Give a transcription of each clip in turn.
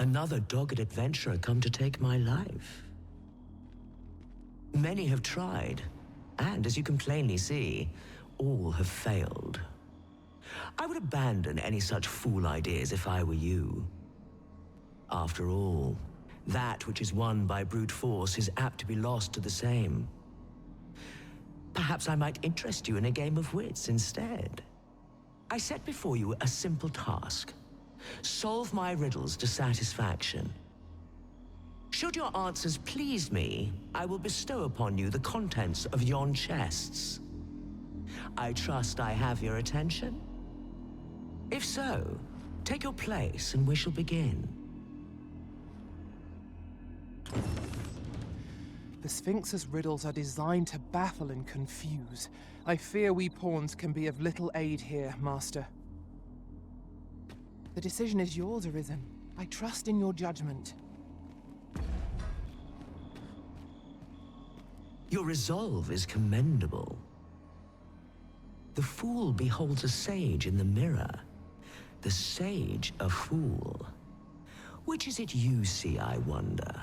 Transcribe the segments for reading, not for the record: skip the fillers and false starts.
Another dogged adventurer come to take my life. Many have tried, and as you can plainly see, all have failed. I would abandon any such fool ideas if I were you. After all, that which is won by brute force is apt to be lost to the same. Perhaps I might interest you in a game of wits instead. I set before you a simple task. Solve my riddles to satisfaction. Should your answers please me, I will bestow upon you the contents of yon chests. I trust I have your attention? If so, take your place and we shall begin. The Sphinx's riddles are designed to baffle and confuse. I fear we pawns can be of little aid here, Master. The decision is yours, Arisen. I trust in your judgment. Your resolve is commendable. The fool beholds a sage in the mirror. The sage a fool. Which is it you see, I wonder?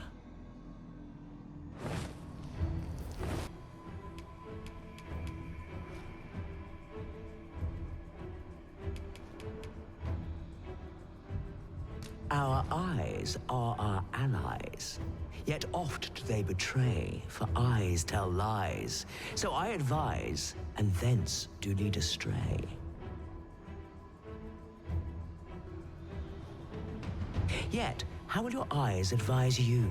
Our eyes are our allies, yet oft do they betray, for eyes tell lies. So I advise, and thence do lead astray. Yet, how will your eyes advise you?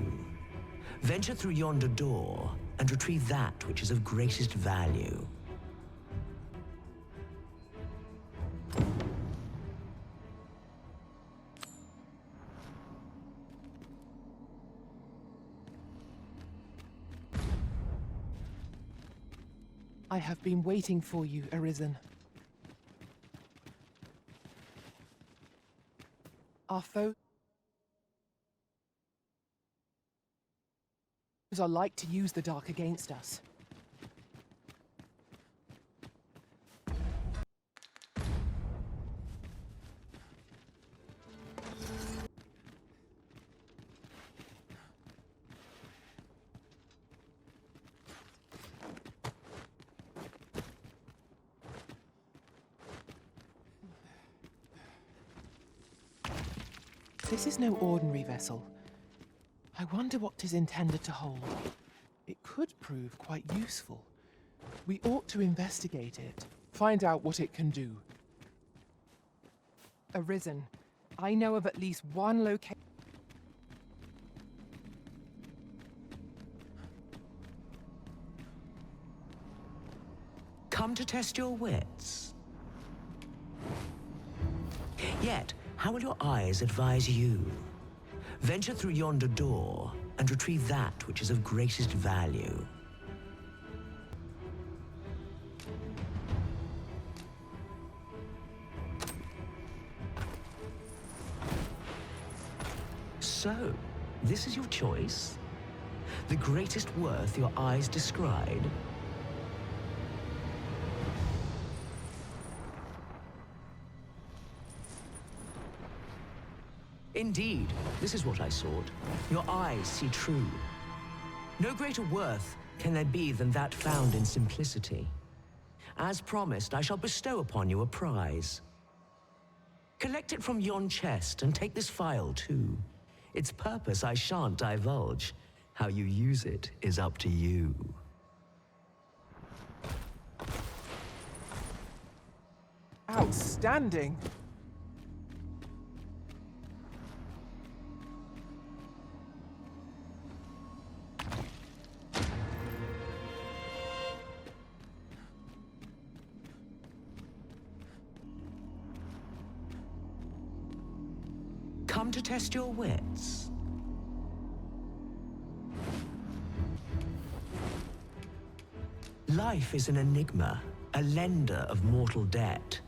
Venture through yonder door, and retrieve that which is of greatest value. I have been waiting for you, Arisen. Our foes are like to use the dark against us. This is no ordinary vessel. I wonder what 'tis intended to hold. It could prove quite useful. We ought to investigate it, find out what it can do. Arisen, I know of at least one location. Come to test your wits. Yet, how will your eyes advise you? Venture through yonder door, and retrieve that which is of greatest value. So, this is your choice? The greatest worth your eyes descried? Indeed, this is what I sought. Your eyes see true. No greater worth can there be than that found in simplicity. As promised, I shall bestow upon you a prize. Collect it from yon chest and take this file too. Its purpose I shan't divulge. How you use it is up to you. Outstanding! Come to test your wits. Life is an enigma, a lender of mortal debt.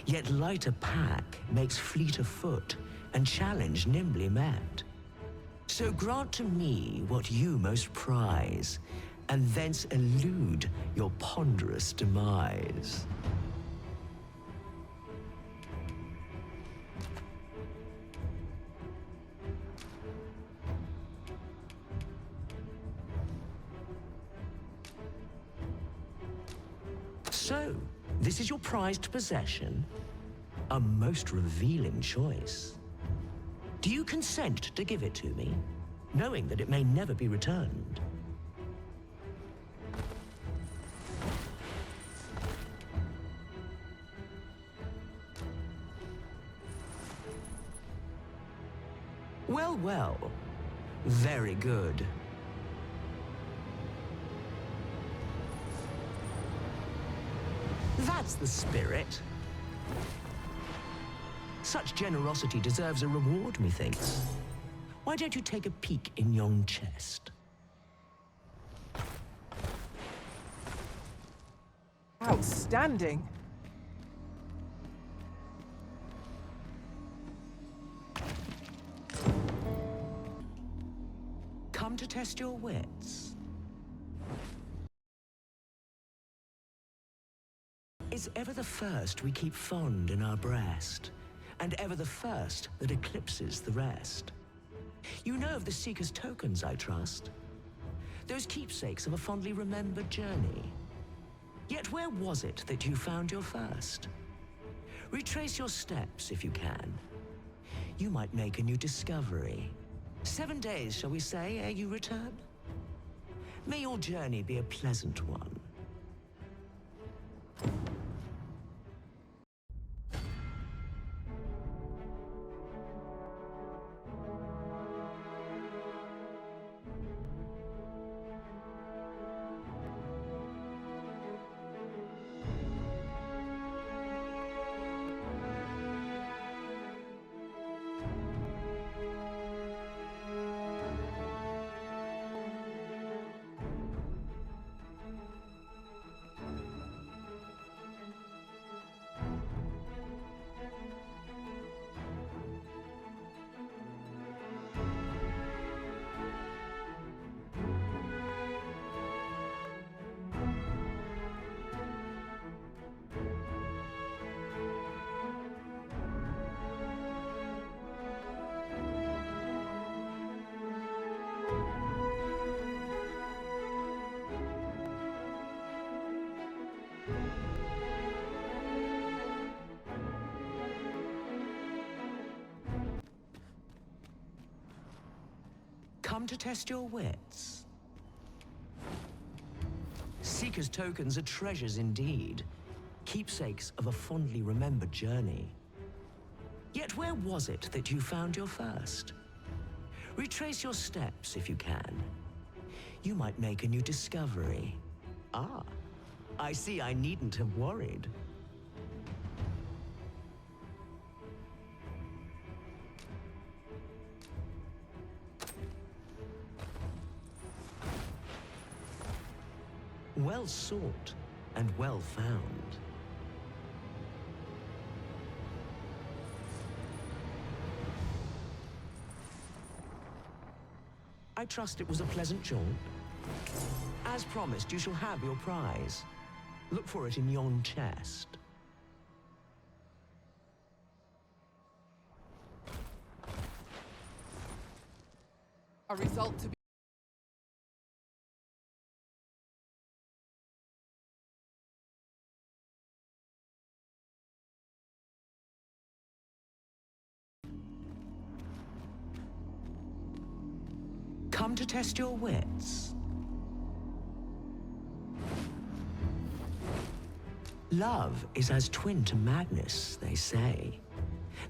Yet lighter pack makes fleeter foot, and challenge nimbly met. So grant to me what you most prize, and thence elude your ponderous demise. This is your prized possession? A most revealing choice. Do you consent to give it to me, knowing that it may never be returned? Well, well. Very good. That's the spirit. Such generosity deserves a reward, methinks. Why don't you take a peek in yon chest? Outstanding. Come to test your wits. Is ever the first we keep fond in our breast, and ever the first that eclipses the rest? You know of the Seeker's tokens, I trust. Those keepsakes of a fondly remembered journey. Yet where was it that you found your first? Retrace your steps if you can. You might make a new discovery. 7 days, shall we say, ere you return? May your journey be a pleasant one. Come to test your wits. Seeker's tokens are treasures indeed, keepsakes of a fondly remembered journey. Yet where was it that you found your first? Retrace your steps if you can. You might make a new discovery. Ah, I see I needn't have worried. Well sought and well found. I trust it was a pleasant jaunt. As promised, you shall have your prize. Look for it in yon chest. A result to be... Come to test your wits. Love is as twin to madness, they say.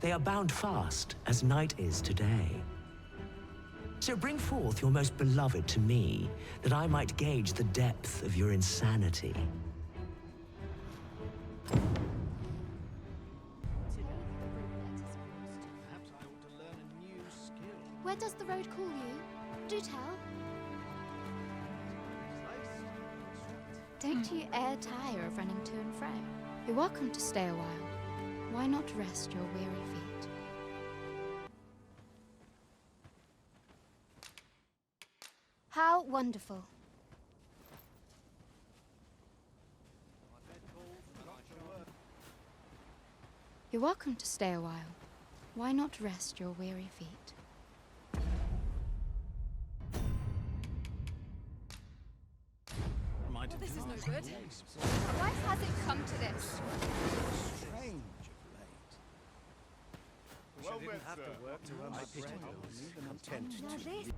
They are bound fast as night is today. So bring forth your most beloved to me, that I might gauge the depth of your insanity. Perhaps I ought to learn a new skill. Where does the road call you? Do tell. Don't you e'er tire of running to and fro? You're welcome to stay a while. Why not rest your weary feet? How wonderful. You're welcome to stay a while. Why not rest your weary feet? good. Why has it come to this? Strange of late. Well met, sir. Work to earn my bread. I'm content Now to this.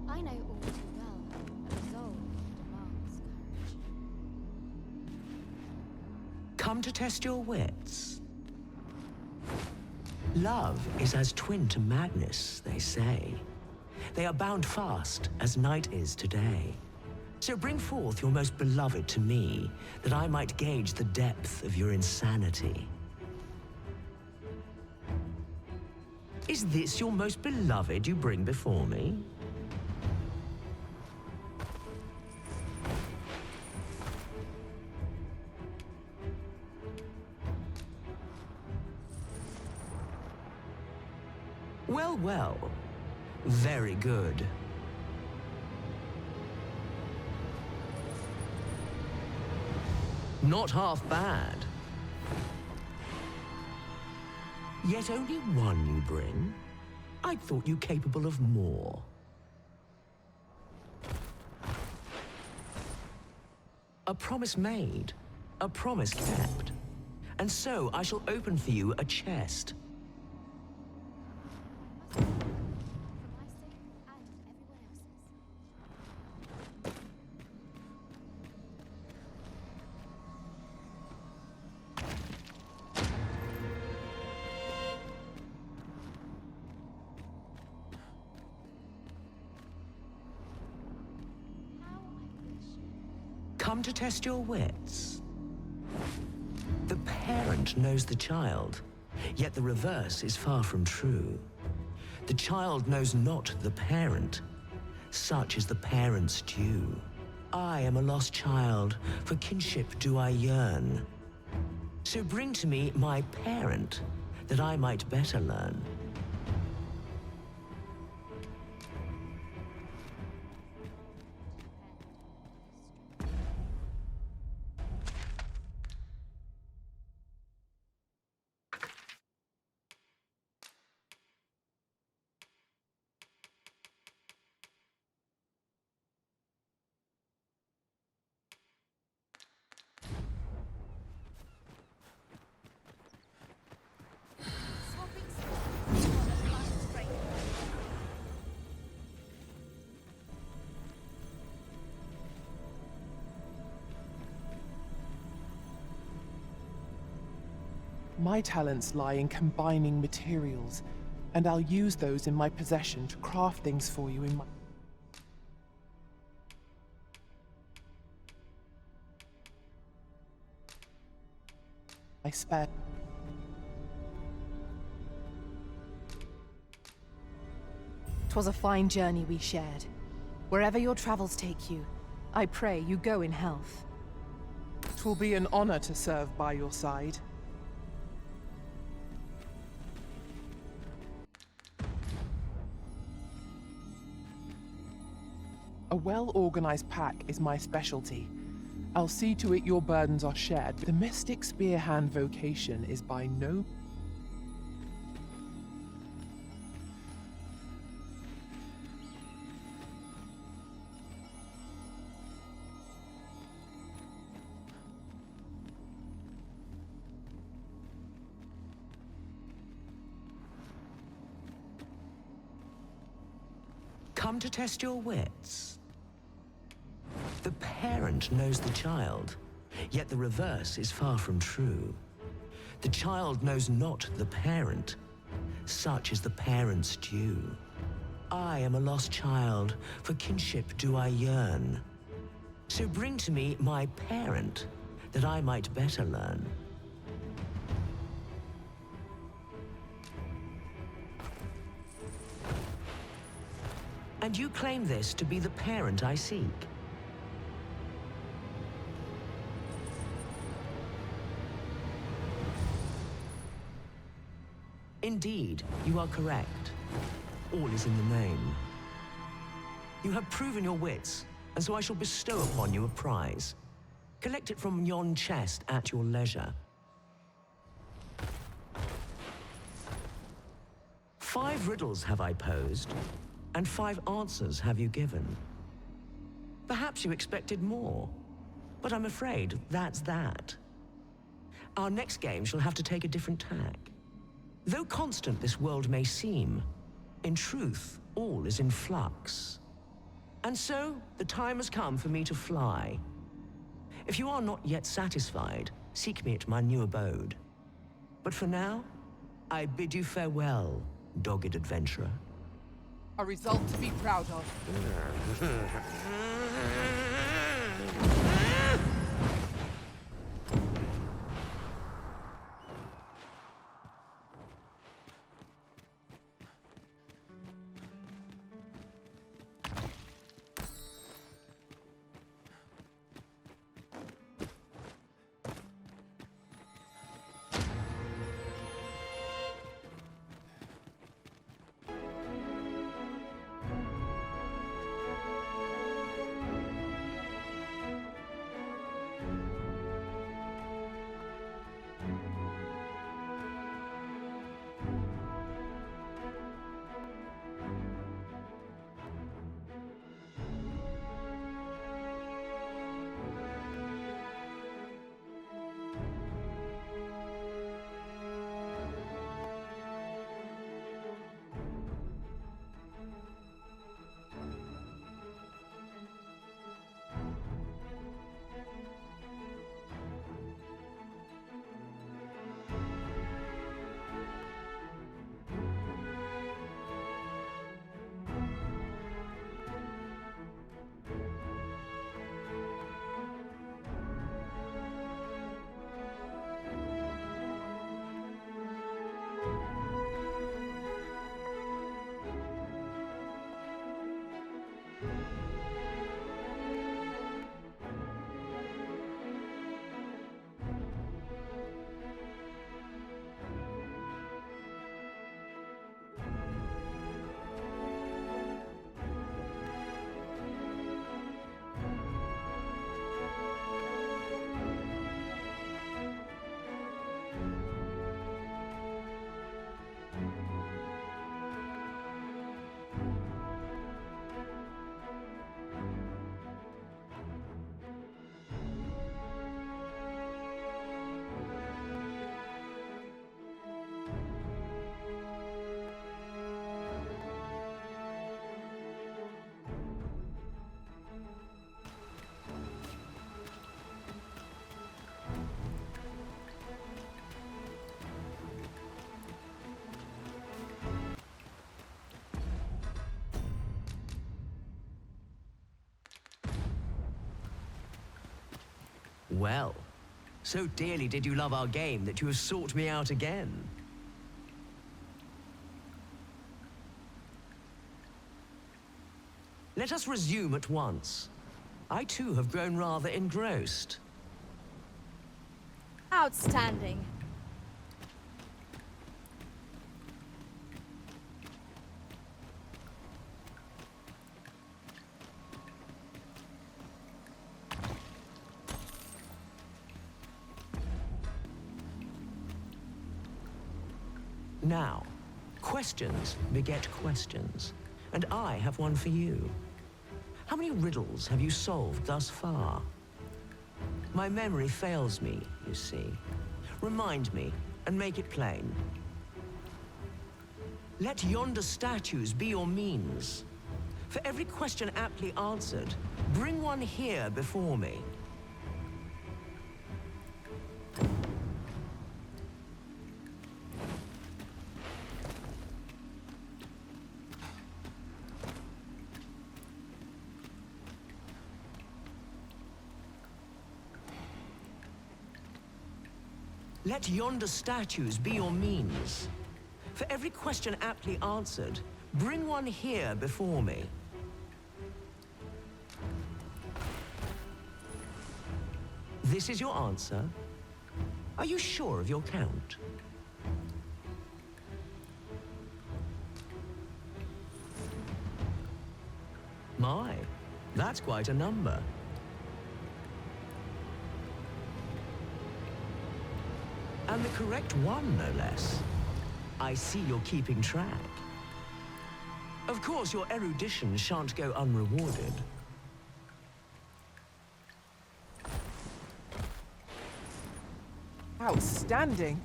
I know all too well a resolve demands courage. Come to test your wits. Love is as twin to madness, they say. They are bound fast as night is today. So bring forth your most beloved to me, that I might gauge the depth of your insanity. Is this your most beloved you bring before me? Well, well. Very good. Not half bad. Yet only one you bring? I thought you capable of more. A promise made, a promise kept. And so I shall open for you a chest. For my sake and everyone else's. How I wish. Come to test your wits. The parent knows the child, yet the reverse is far from true. The child knows not the parent. Such is the parent's due. I am a lost child, for kinship do I yearn. So bring to me my parent, that I might better learn. Swapping spots on a lunch break. My talents lie in combining materials, and I'll use those in my possession to craft things for you in my... I spare... 'Twas a fine journey we shared. Wherever your travels take you, I pray you go in health. 'Twill be an honor to serve by your side. A well-organized pack is my specialty. I'll see to it your burdens are shared. The mystic spearhand vocation is by no... Come to test your wits. The parent knows the child, yet the reverse is far from true. The child knows not the parent. Such is the parent's due. I am a lost child, for kinship do I yearn. So bring to me my parent, that I might better learn. And you claim this to be the parent I seek. Indeed, you are correct. all is in the name. You have proven your wits, and so I shall bestow upon you a prize. Collect it from yon chest at your leisure. 5 riddles have I posed, and 5 answers have you given. Perhaps you expected more, but I'm afraid that's that. Our next game shall have to take a different tack. Though constant this world may seem, in truth, all is in flux. And so, the time has come for me to fly. If you are not yet satisfied, seek me at my new abode. But for now, I bid you farewell, dogged adventurer. A result to be proud of. Well, so dearly did you love our game that you have sought me out again. Let us resume at once. I too have grown rather engrossed. Outstanding. Now, questions beget questions, and I have one for you. How many riddles have you solved thus far? My memory fails me, you see. Remind me, and make it plain. Let yonder statues be your means. For every question aptly answered, bring one here before me. Let yonder statues be your means. For every question aptly answered, bring one here before me. This is your answer? Are you sure of your count? That's quite a number. And the correct one, no less. I see you're keeping track. Of course, your erudition shan't go unrewarded. Outstanding.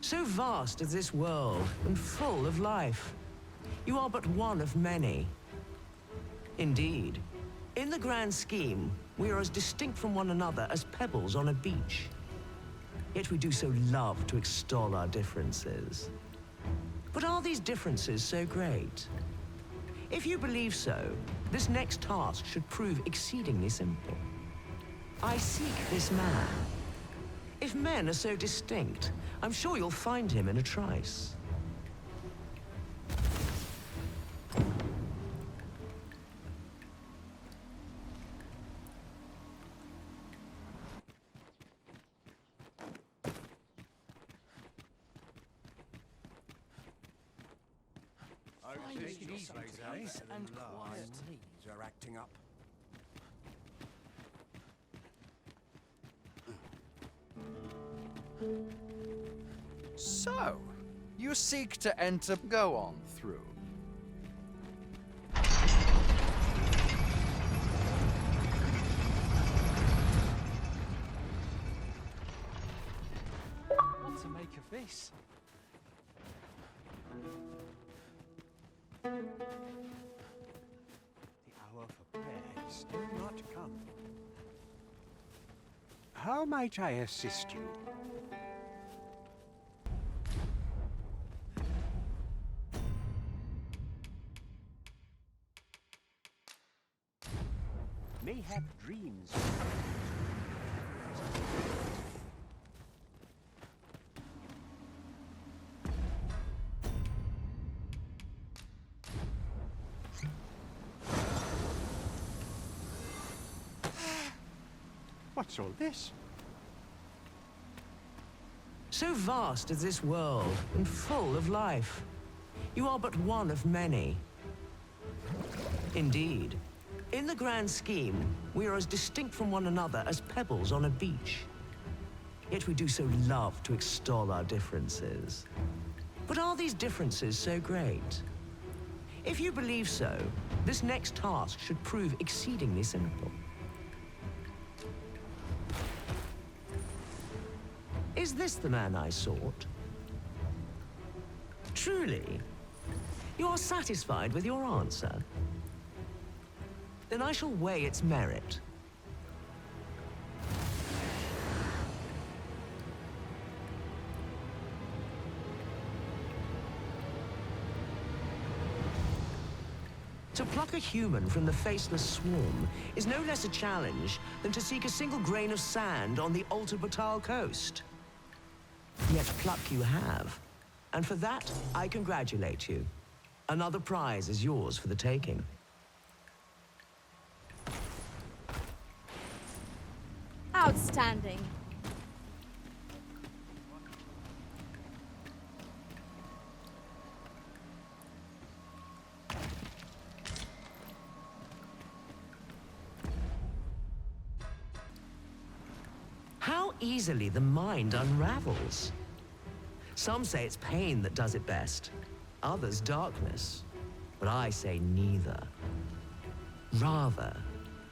So vast is this world, and full of life. You are but one of many. Indeed, in the grand scheme, we are as distinct from one another as pebbles on a beach. Yet we do so love to extol our differences. But are these differences so great? If you believe so, this next task should prove exceedingly simple. I seek this man. If men are so distinct, I'm sure you'll find him in a trice. And quiet. Are acting up. So, you seek to enter. Go on through. What to make of this? The hour for prayer is still not come. How might I assist you? May have dreams. What's all this? So vast is this world, and full of life. You are but one of many. Indeed, in the grand scheme, we are as distinct from one another as pebbles on a beach. Yet we do so love to extol our differences. But are these differences so great? If you believe so, this next task should prove exceedingly simple. Is this the man I sought? Truly? You are satisfied with your answer? Then I shall weigh its merit. To pluck a human from the faceless swarm is no less a challenge than to seek a single grain of sand on the altered Batal coast. Yet pluck you have, and for that I congratulate you. Another prize is yours for the taking. Outstanding. How easily the mind unravels. Some say it's pain that does it best, others darkness. But I say neither. Rather,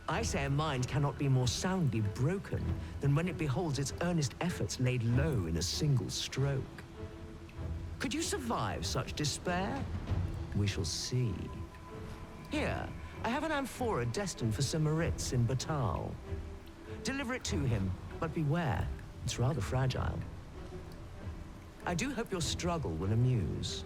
I say a mind cannot be more soundly broken than when it beholds its earnest efforts laid low in a single stroke. Could you survive such despair? We shall see. Here, I have an amphora destined for Sir Moritz in Batal. Deliver it to him, but beware, it's rather fragile. I do hope your struggle will amuse.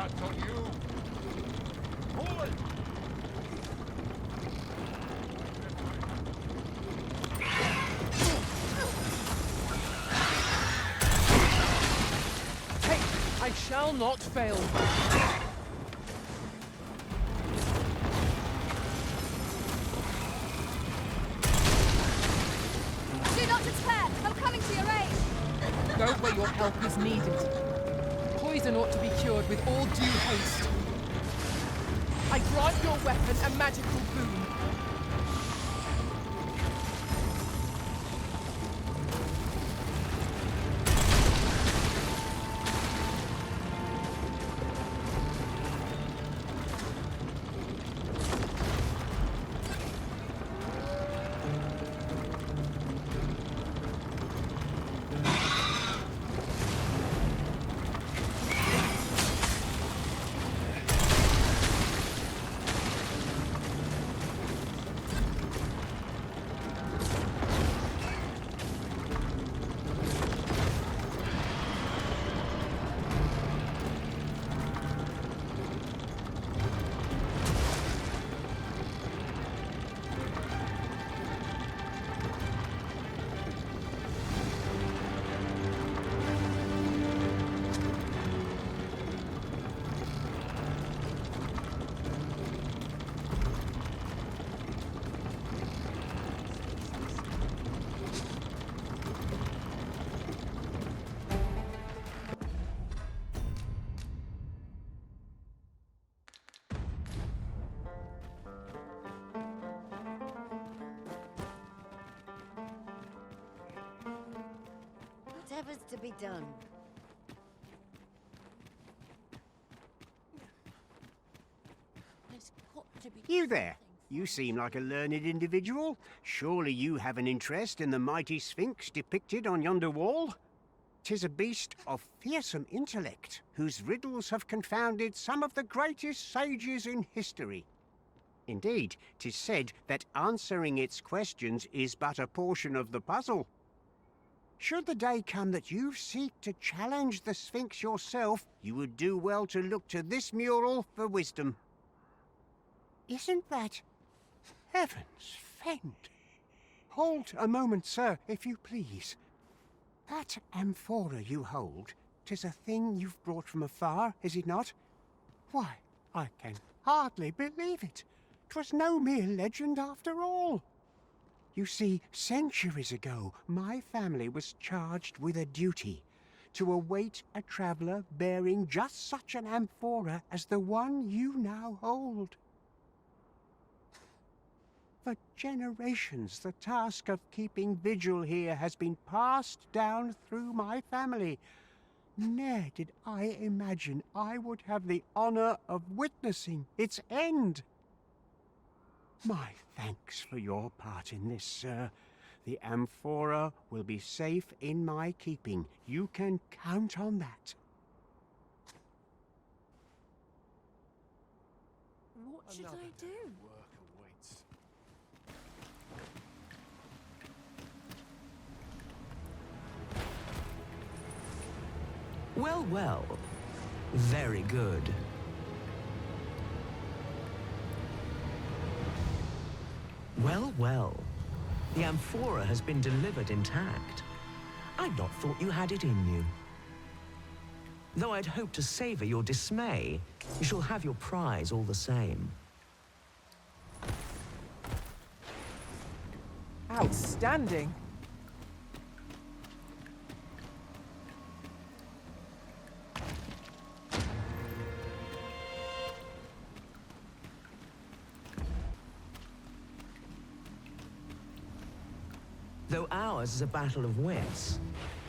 That's on you. Pull it. Hey, I shall not fail. Do not despair! I'm coming to your aid! Go where your help is needed. Poison ought to be cured with all due haste. I grant your weapon a magical boon. Whatever's to be done. There's got to be You there. You seem like a learned individual. Surely you have an interest in the mighty Sphinx depicted on yonder wall? 'Tis a beast of fearsome intellect, whose riddles have confounded some of the greatest sages in history. Indeed, 'tis said that answering its questions is but a portion of the puzzle. Should the day come that you seek to challenge the Sphinx yourself, you would do well to look to this mural for wisdom. Isn't that... Heavens fend! Hold a moment, sir, if you please. That amphora you hold, 'tis a thing you've brought from afar, is it not? Why, I can hardly believe it. 'Twas no mere legend after all. You see, centuries ago, my family was charged with a duty to await a traveller bearing just such an amphora as the one you now hold. For generations, the task of keeping vigil here has been passed down through my family. Ne'er did I imagine I would have the honor of witnessing its end. My thanks for your part in this, sir. The amphora will be safe in my keeping. You can count on that. What should I do? Work awaits. Well, well. Very good. Well, well. The amphora has been delivered intact. I'd not thought you had it in you. Though I'd hoped to savor your dismay, you shall have your prize all the same. Outstanding. Though ours is a battle of wits,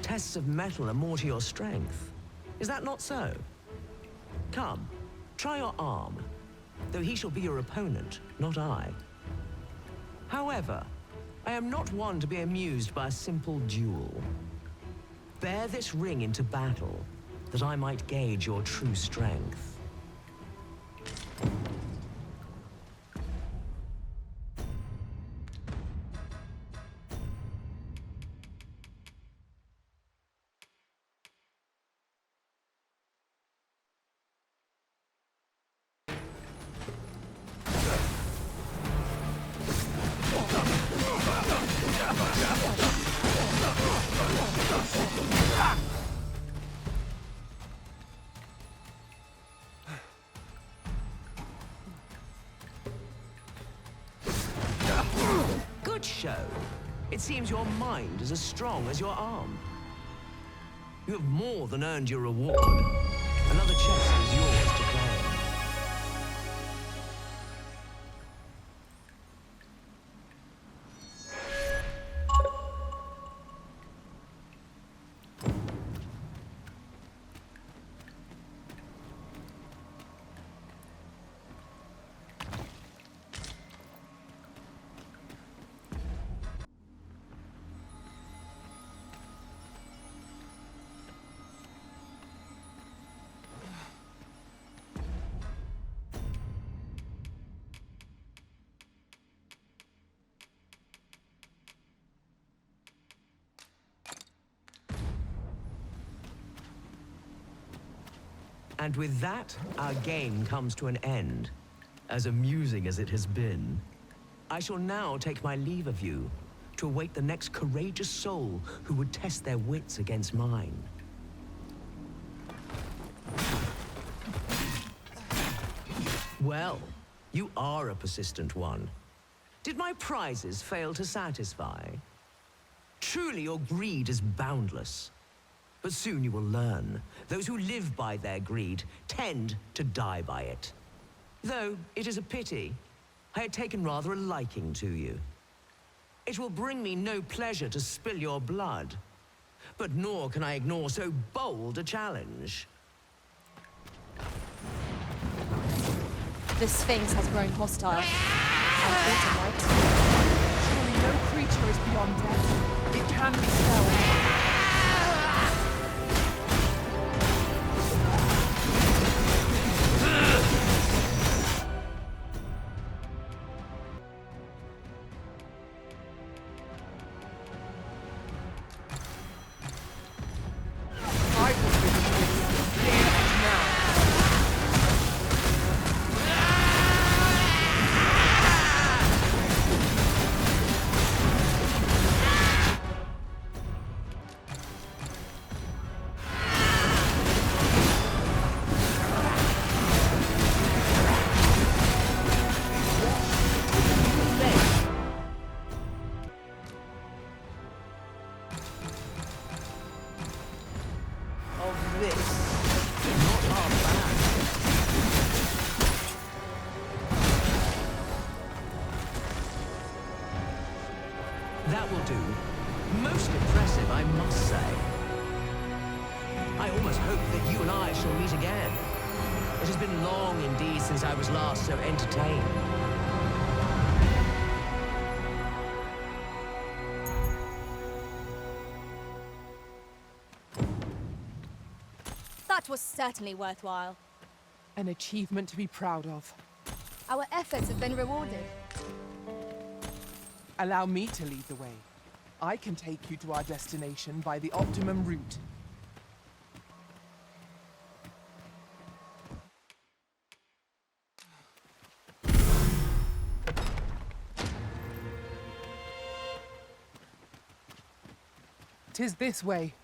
tests of metal are more to your strength. Is that not so? Come, try your arm, though he shall be your opponent, not I. However, I am not one to be amused by a simple duel. Bear this ring into battle, that I might gauge your true strength. show. It seems your mind is as strong as your arm. You have more than earned your reward. Another chest is yours to claim. And with that, our game comes to an end. As amusing as it has been, I shall now take my leave of you to await the next courageous soul who would test their wits against mine. Well, you are a persistent one. Did my prizes fail to satisfy? Truly, your greed is boundless. But soon you will learn. Those who live by their greed tend to die by it. Though it is a pity. I had taken rather a liking to you. It will bring me no pleasure to spill your blood. But nor can I ignore so bold a challenge. The Sphinx has grown hostile. Surely no creature is beyond death. It can be spelled. That will do. Most impressive, I must say. I almost hope that you and I shall meet again. It has been long indeed since I was last so entertained. That was certainly worthwhile. An achievement to be proud of. Our efforts have been rewarded. Allow me to lead the way. I can take you to our destination by the optimum route. "'Tis this way.